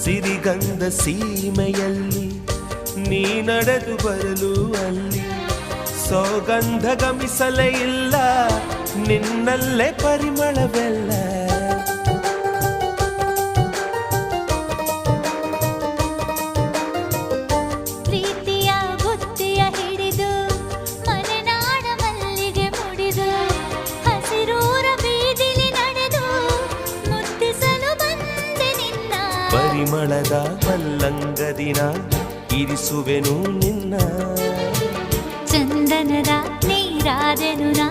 ಸಿರಿಗಂಧ ಸೀಮೆಯಲ್ಲಿ ನೀ ನಡೆದು ಬರಲು ಅಲ್ಲಿ ಸೌಗಂಧ ಗಮಿಸಲೇ ಇಲ್ಲ ನಿನ್ನಲ್ಲೇ ಪರಿಮಳವೆಲ್ಲ ಪ್ರೀತಿಯ ಬುತ್ತಿಯ ಹಿಡಿದು ಮಲೆನಾಡ ಮಲ್ಲಿಗೆ ಮುಡಿದು ಹಸಿರೂರ ಬೀದಿಲಿ ನಡೆದು ಮುತ್ತಿಸಲು ಬಂದೆ ನಿನ್ನ ಪರಿಮಳದ ಮಲ್ಲಂಗದಿನ ಇರಿಸುವೆನು ನಿನ್ನ ಚಂದನದ ನೀರಾದೆನು ನಾ